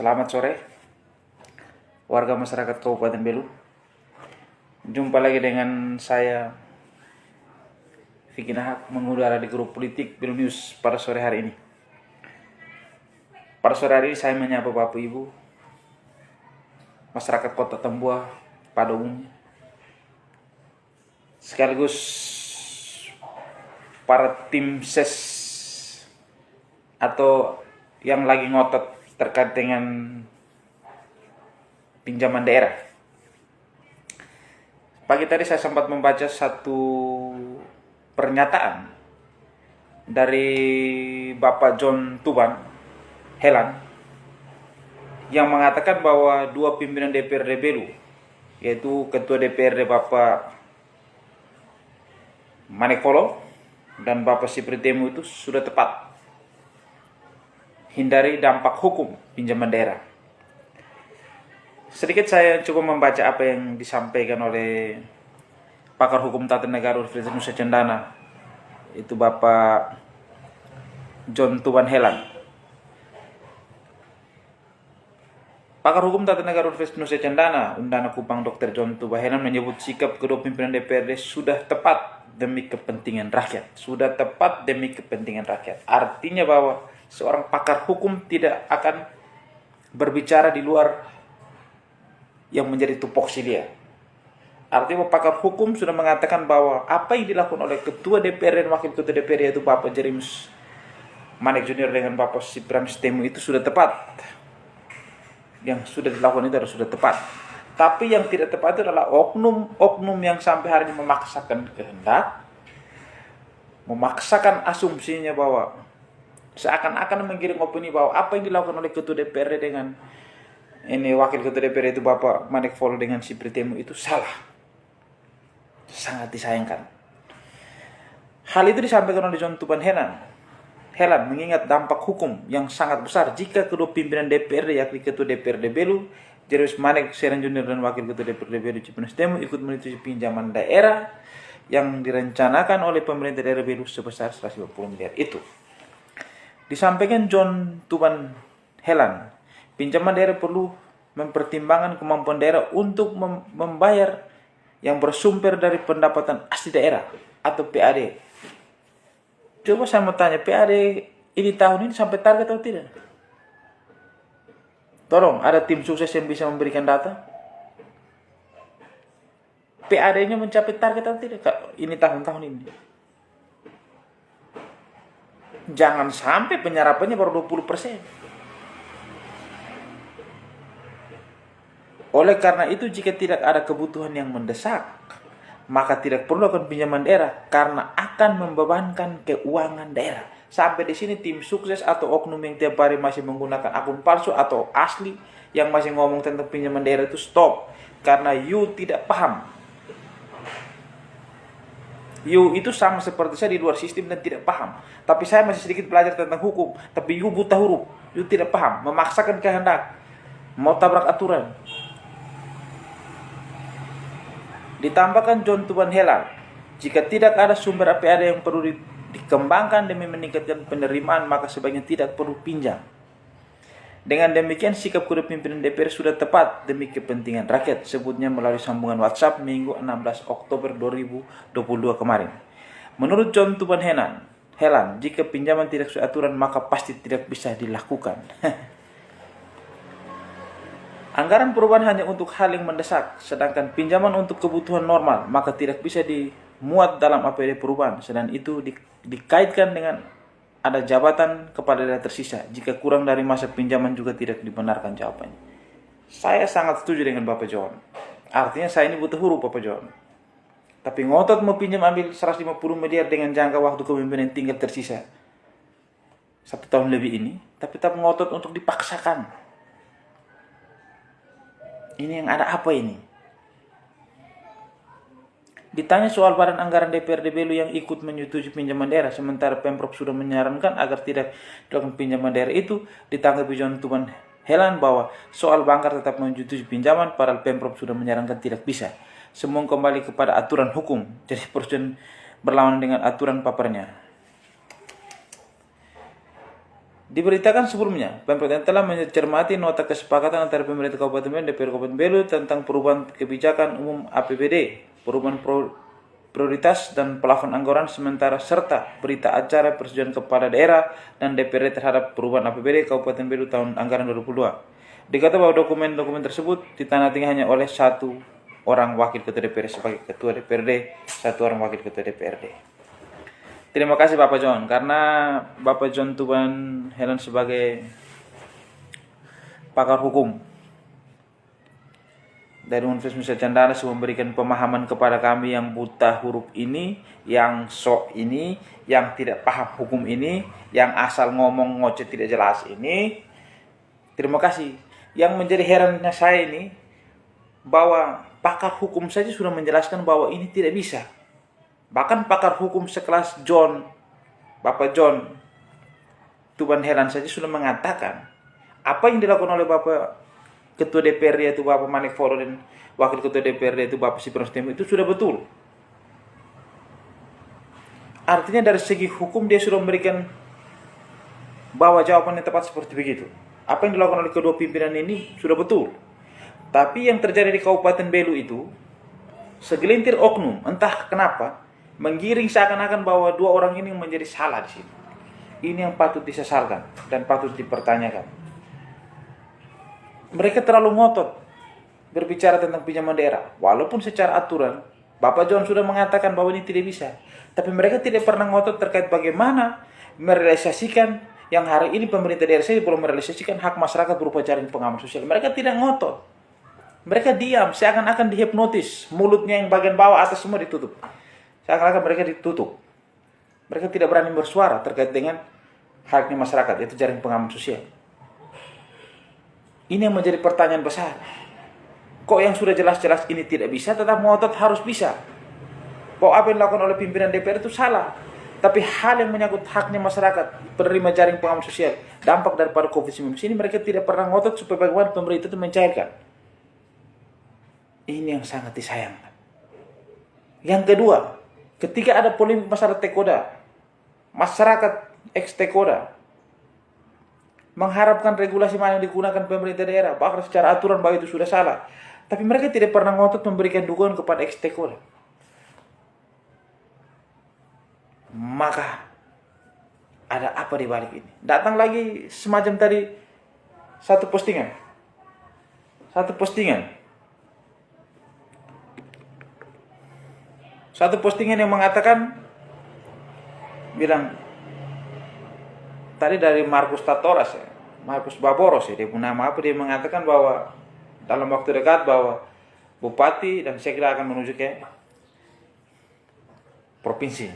Selamat sore, warga masyarakat Kabupaten Belu. Jumpa lagi dengan saya, Vicky Nahak, mengudara di grup politik Belu News pada sore hari ini. Pada sore hari ini saya menyapa Bapak Ibu, masyarakat Kota Tambuah pada umumnya, sekaligus para tim ses atau yang lagi ngotot terkait dengan pinjaman daerah. Pagi tadi saya sempat membaca satu pernyataan dari Bapak John Tuban Helan yang mengatakan bahwa dua pimpinan DPRD Belu, yaitu Ketua DPRD Bapak Manek Polo dan Bapak Sipri Temu itu sudah tepat hindari dampak hukum pinjaman daerah. Sedikit saya coba membaca apa yang disampaikan oleh pakar hukum tata negara Universitas Nusa Cendana, itu Bapak John Tuban Helan. Pakar hukum tata negara Universitas Nusa Cendana, Undana Kupang Dr. John Tuban Helan menyebut sikap kedua pimpinan DPRD sudah tepat demi kepentingan rakyat. Sudah tepat demi kepentingan rakyat. Artinya bahwa seorang pakar hukum tidak akan berbicara di luar yang menjadi tupoksi dia. Artinya pakar hukum sudah mengatakan bahwa apa yang dilakukan oleh Ketua DPR dan Wakil Ketua DPR, yaitu Bapak James Manek Junior dengan Bapak Sipram Temu, itu sudah tepat. Yang sudah dilakukan itu sudah tepat. Tapi yang tidak tepat itu adalah oknum yang sampai hari ini memaksakan kehendak, memaksakan asumsinya bahwa seakan-akan menggiring opini bahwa apa yang dilakukan oleh Ketua DPRD dengan ini Wakil Ketua DPR itu Bapak Manek Polo dengan Sipri Temu itu salah. Sangat disayangkan. Hal itu disampaikan oleh John Tuban Helan mengingat dampak hukum yang sangat besar jika kedua pimpinan DPRD, yakni Ketua DPRD Belu James Manek Seran Junior dan Wakil Ketua DPRD Belu Sipri Temu ikut menyetujui pinjaman daerah yang direncanakan oleh pemerintah daerah Belu sebesar 150 miliar itu. Disampaikan John Tuban Helan, pinjaman daerah perlu mempertimbangkan kemampuan daerah untuk membayar yang bersumber dari pendapatan asli daerah atau PAD. Coba saya mau tanya, PAD ini tahun ini sampai target atau tidak? Tolong, ada tim sukses yang bisa memberikan data. PAD-nya mencapai target atau tidak ini tahun ini? Jangan sampai penyerapannya baru 20%. Oleh karena itu, jika tidak ada kebutuhan yang mendesak, maka tidak perlu akan pinjaman daerah karena akan membebankan keuangan daerah. Sampai di sini tim sukses atau oknum yang tiap hari masih menggunakan akun palsu atau asli yang masih ngomong tentang pinjaman daerah itu stop. Karena you tidak paham. You itu sama seperti saya di luar sistem dan tidak paham. Tapi saya masih sedikit belajar tentang hukum. Tapi you buta huruf. You tidak paham. Memaksakan kehendak. Mau tabrak aturan. Ditambahkan John Tuban Helan, jika tidak ada sumber APAD yang perlu dikembangkan demi meningkatkan penerimaan, maka sebaiknya tidak perlu pinjam. Dengan demikian, sikap kedua pimpinan DPR sudah tepat demi kepentingan rakyat, sebutnya melalui sambungan WhatsApp Minggu 16 Oktober 2022 kemarin. Menurut John Tuban Helan, jika pinjaman tidak sesuai aturan, maka pasti tidak bisa dilakukan. Anggaran perubahan hanya untuk hal yang mendesak, sedangkan pinjaman untuk kebutuhan normal, maka tidak bisa dimuat dalam APD perubahan. Sedang itu dikaitkan dengan ada jabatan kepala daerah tersisa. Jika kurang dari masa pinjaman juga tidak dibenarkan jawabannya. Saya sangat setuju dengan Bapak John. Artinya saya ini butuh huruf Bapak John. Tapi ngotot mau pinjam ambil 150 miliar dengan jangka waktu kepemimpinan tinggal tersisa 1 tahun lebih ini. Tapi tetap ngotot untuk dipaksakan. Ini yang ada apa ini? Ditanya soal badan anggaran DPRD Belu yang ikut menyetujui pinjaman daerah, sementara Pemprov sudah menyarankan agar tidak dilakukan pinjaman daerah itu, ditanggapi John Tuban Helan bahwa soal bangkar tetap menyetujui pinjaman, padahal Pemprov sudah menyarankan tidak bisa. Semua kembali kepada aturan hukum, jadi persetujuan berlawanan dengan aturan paparnya. Diberitakan sebelumnya, Pemprov telah mencermati nota kesepakatan antara pemerintah Kabupaten Belu dan DPR Kabupaten Belu tentang perubahan kebijakan umum APBD, perubahan prioritas dan plafon anggaran sementara serta berita acara persetujuan kepala daerah dan DPRD terhadap perubahan APBD Kabupaten Belu tahun anggaran 2022. Dikata bahwa dokumen-dokumen tersebut ditandatangani hanya oleh satu orang wakil ketua DPR sebagai ketua DPRD, satu orang wakil ketua DPRD. Terima kasih Bapak John, karena Bapak John Tuban Helen sebagai pakar hukum dari Universitas Nusa Cendana sudah memberikan pemahaman kepada kami yang buta huruf ini, yang sok ini, yang tidak paham hukum ini, yang asal ngomong ngoceh tidak jelas ini. Terima kasih. Yang menjadi herannya saya ini, bahwa pakar hukum saja sudah menjelaskan bahwa ini tidak bisa. Bahkan pakar hukum sekelas John, Bapak John Tuban Helan saja sudah mengatakan apa yang dilakukan oleh Bapak Ketua DPRD yaitu Bapak Manik Foro dan Wakil Ketua DPRD itu Bapak Siprus Temu itu sudah betul. Artinya dari segi hukum dia sudah memberikan bahwa jawaban yang tepat seperti begitu. Apa yang dilakukan oleh kedua pimpinan ini sudah betul. Tapi yang terjadi di Kabupaten Belu itu segelintir oknum entah kenapa menggiring seakan-akan bahwa dua orang ini menjadi salah di sini. Ini yang patut disesalkan dan patut dipertanyakan. Mereka terlalu ngotot berbicara tentang pinjaman daerah. Walaupun secara aturan, Bapak John sudah mengatakan bahwa ini tidak bisa. Tapi mereka tidak pernah ngotot terkait bagaimana merealisasikan yang hari ini pemerintah daerah saya belum merealisasikan hak masyarakat berupa jaring pengaman sosial. Mereka tidak ngotot. Mereka diam, seakan-akan dihipnotis. Mulutnya yang bagian bawah atas semua ditutup. Seakan-akan mereka ditutup. Mereka tidak berani bersuara terkait dengan haknya masyarakat, yaitu jaring pengaman sosial. Ini yang menjadi pertanyaan besar. Kok yang sudah jelas-jelas ini tidak bisa, tetap ngotot harus bisa? Bahwa apa yang dilakukan oleh pimpinan DPR itu salah. Tapi hal yang menyangkut haknya masyarakat, penerima jaring pengaman sosial, dampak daripada COVID-19 ini mereka tidak pernah ngotot supaya bagaimana pemerintah itu mencairkan. Ini yang sangat disayangkan. Yang kedua, ketika ada polemik masalah Tekoda, masyarakat ex-Tekoda mengharapkan regulasi mana yang digunakan pemerintah daerah, bahkan secara aturan bahwa itu sudah salah. Tapi mereka tidak pernah ngotot memberikan dukungan kepada ex-Tekoda. Maka ada apa di balik ini? Datang lagi semacam tadi satu postingan. Satu postingan yang mengatakan, bilang, tadi dari Markus Tatoras ya, Markus Baboros ya, dia punya nama apa, dia mengatakan bahwa dalam waktu dekat bahwa Bupati dan Sekda akan menuju ke provinsi.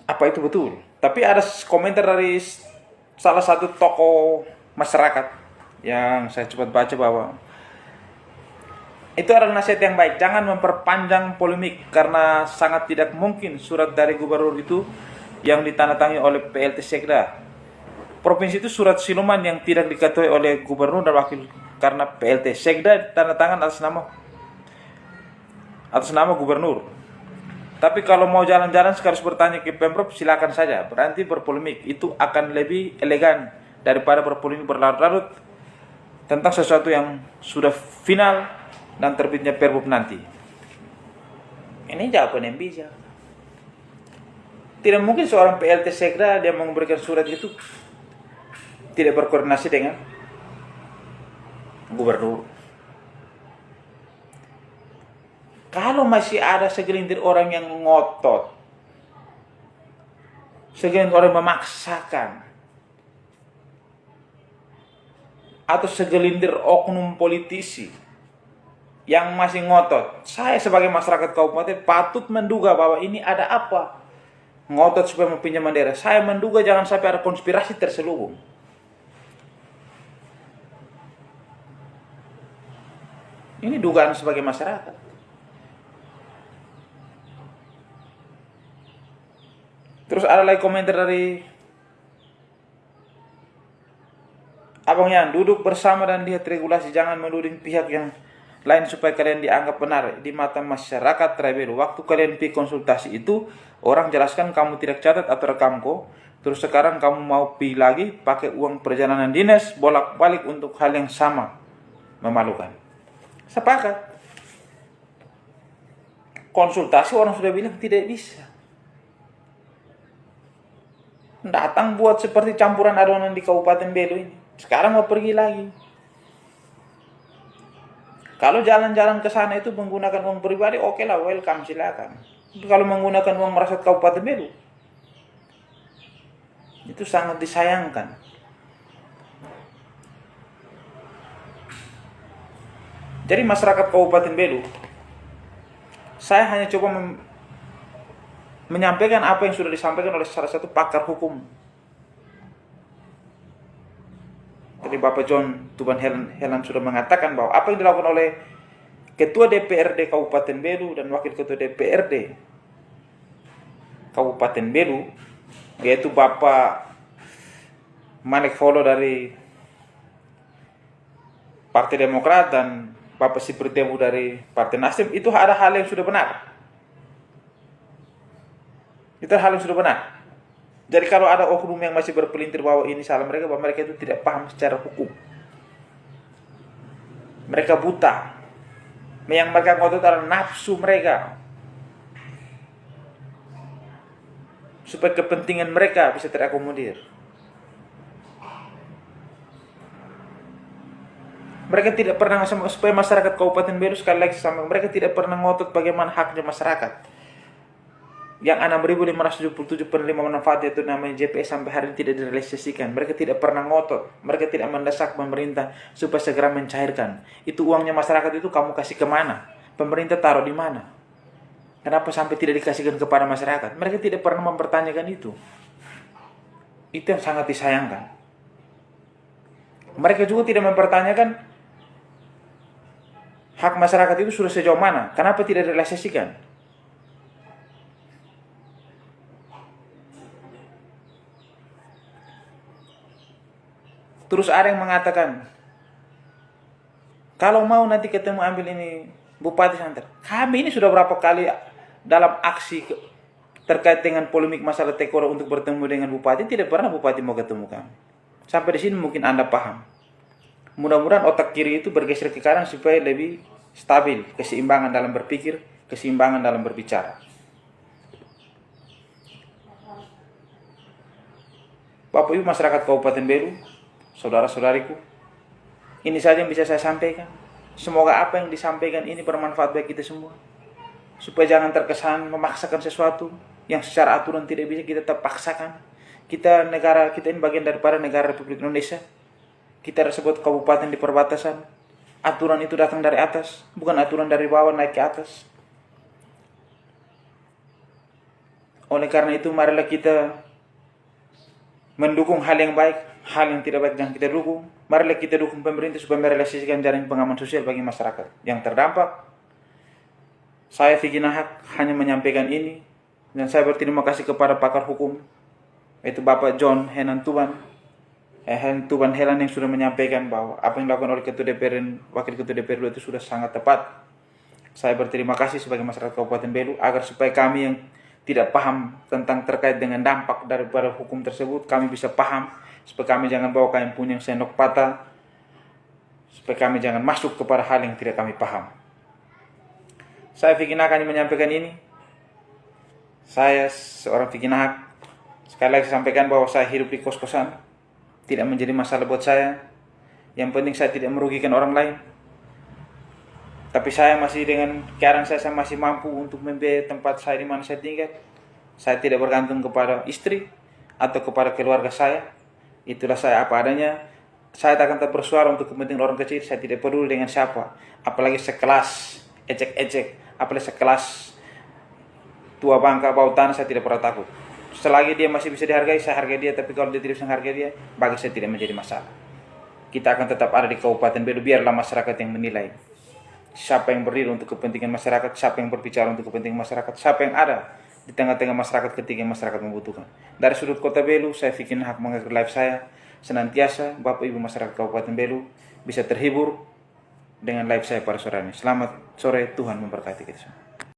Apa itu betul? Tapi ada komentar dari salah satu tokoh masyarakat yang saya cepat baca bahwa itu adalah nasihat yang baik. Jangan memperpanjang polemik karena sangat tidak mungkin surat dari gubernur itu yang ditandatangani oleh PLT Sekda. Provinsi itu surat siluman yang tidak diketuai oleh gubernur dan wakil karena PLT Sekda tanda tangan atas nama gubernur. Tapi kalau mau jalan-jalan harus bertanya ke Pemprov, silakan saja. Berhenti berpolemik, itu akan lebih elegan daripada berpolemik berlarut-larut tentang sesuatu yang sudah final dan terbitnya Perbup nanti. Ini jawaban yang bijak. Tidak mungkin seorang PLT Sekda dia memberikan surat itu tidak berkoordinasi dengan gubernur. Kalau masih ada segelintir orang yang ngotot, segelintir orang memaksakan, atau segelintir oknum politisi yang masih ngotot, saya sebagai masyarakat kabupaten patut menduga bahwa ini ada apa. Ngotot supaya meminjam daerah. Saya menduga jangan sampai ada konspirasi terselubung. Ini dugaan sebagai masyarakat. Terus ada lagi komentar dari Abang Yan, duduk bersama dan lihat regulasi, jangan menuding pihak yang lain supaya kalian dianggap benar di mata masyarakat Trabelu. Waktu kalian pergi konsultasi itu, orang jelaskan kamu tidak catat atau rekam kok. Terus sekarang kamu mau pergi lagi pakai uang perjalanan dinas bolak-balik untuk hal yang sama. Memalukan. Sepakat. Konsultasi orang sudah bilang tidak bisa. Datang buat seperti campuran adonan di Kabupaten Belu ini. Sekarang mau pergi lagi. Kalau jalan-jalan ke sana itu menggunakan uang pribadi, oke lah, welcome, silakan. Kalau menggunakan uang merakyat Kabupaten Belu, itu sangat disayangkan. Jadi masyarakat Kabupaten Belu, saya hanya coba menyampaikan apa yang sudah disampaikan oleh salah satu pakar hukum. Tadi Bapak John Tuban Helan sudah mengatakan bahwa apa yang dilakukan oleh Ketua DPRD Kabupaten Belu dan Wakil Ketua DPRD Kabupaten Belu, yaitu Bapak Manek Folo dari Partai Demokrat dan Bapak Sipritemu dari Partai Nasdem, itu ada hal yang sudah benar. Itu hal yang sudah benar. Jadi kalau ada oknum yang masih berpelintir bahwa ini salah mereka, bahwa mereka itu tidak paham secara hukum. Mereka buta. Yang mereka ngotot adalah nafsu mereka. Supaya kepentingan mereka bisa terakomodir. Mereka tidak pernah, supaya masyarakat Kabupaten Belu, sekali lagi sama, mereka tidak pernah ngotot bagaimana haknya masyarakat. Yang 6.577 penerima manfaat itu namanya JPS sampai hari ini tidak direalisasikan. Mereka tidak pernah ngotot. Mereka tidak mendesak pemerintah supaya segera mencairkan. Itu uangnya masyarakat itu kamu kasih kemana? Pemerintah taruh di mana? Kenapa sampai tidak dikasihkan kepada masyarakat? Mereka tidak pernah mempertanyakan itu. Itu yang sangat disayangkan. Mereka juga tidak mempertanyakan hak masyarakat itu sudah sejauh mana? Kenapa tidak direalisasikan? Terus ada yang mengatakan, kalau mau nanti ketemu ambil ini Bupati Santer. Kami ini sudah berapa kali dalam aksi terkait dengan polemik masalah Tekora untuk bertemu dengan Bupati, tidak pernah Bupati mau ketemu kami. Sampai di sini mungkin Anda paham. Mudah-mudahan otak kiri itu bergeser ke kanan supaya lebih stabil, keseimbangan dalam berpikir, keseimbangan dalam berbicara. Bapak Ibu masyarakat Kabupaten Belu, saudara-saudariku, ini saja yang bisa saya sampaikan. Semoga apa yang disampaikan ini bermanfaat bagi kita semua. Supaya jangan terkesan memaksakan sesuatu yang secara aturan tidak bisa kita terpaksakan. Kita ini bagian daripada negara Republik Indonesia. Kita tersebut kabupaten di perbatasan. Aturan itu datang dari atas, bukan aturan dari bawah naik ke atas. Oleh karena itu marilah kita mendukung hal yang baik. Hal yang tidak baik jangan kita dukung. Marilah kita dukung pemerintah supaya merealisasikan jaring pengaman sosial bagi masyarakat yang terdampak. Saya Vicky Nahak hanya menyampaikan ini, dan saya berterima kasih kepada pakar hukum, yaitu Bapak John Tuban Helan yang sudah menyampaikan bahwa apa yang dilakukan oleh Ketua DPR dan Wakil Ketua DPR itu sudah sangat tepat. Saya berterima kasih sebagai masyarakat Kabupaten Belu agar supaya kami yang tidak paham tentang terkait dengan dampak daripada hukum tersebut, kami bisa paham. Supaya kami jangan bawa kain punyang sendok patah. Supaya kami jangan masuk kepada hal yang tidak kami paham. Saya Vicky Nahak hanya menyampaikan ini. Saya seorang Vicky Nahak. Sekali lagi saya sampaikan bahwa saya hidup di kos-kosan. Tidak menjadi masalah buat saya. Yang penting saya tidak merugikan orang lain. Tapi saya masih dengan keadaan saya masih mampu untuk membiayai tempat saya di mana saya tinggal. Saya tidak bergantung kepada istri atau kepada keluarga saya. Itulah saya apa adanya. Saya tak akan tetap bersuara untuk kepentingan orang kecil. Saya tidak peduli dengan siapa. Apalagi sekelas ecek-ecek. Apalagi sekelas tua bangka bau tanah, saya tidak pernah takut. Selagi dia masih bisa dihargai, saya hargai dia. Tapi kalau dia tidak bisa menghargai dia, bagi saya tidak menjadi masalah. Kita akan tetap ada di Kabupaten Belu. Biarlah masyarakat yang menilai. Siapa yang berdiri untuk kepentingan masyarakat, siapa yang berbicara untuk kepentingan masyarakat, siapa yang ada di tengah-tengah masyarakat ketika masyarakat membutuhkan. Dari sudut kota Belu, saya Vicky Nahak mengakhiri live saya. Senantiasa Bapak Ibu masyarakat Kabupaten Belu bisa terhibur dengan live saya pada sore ini. Selamat sore, Tuhan memberkati kita semua.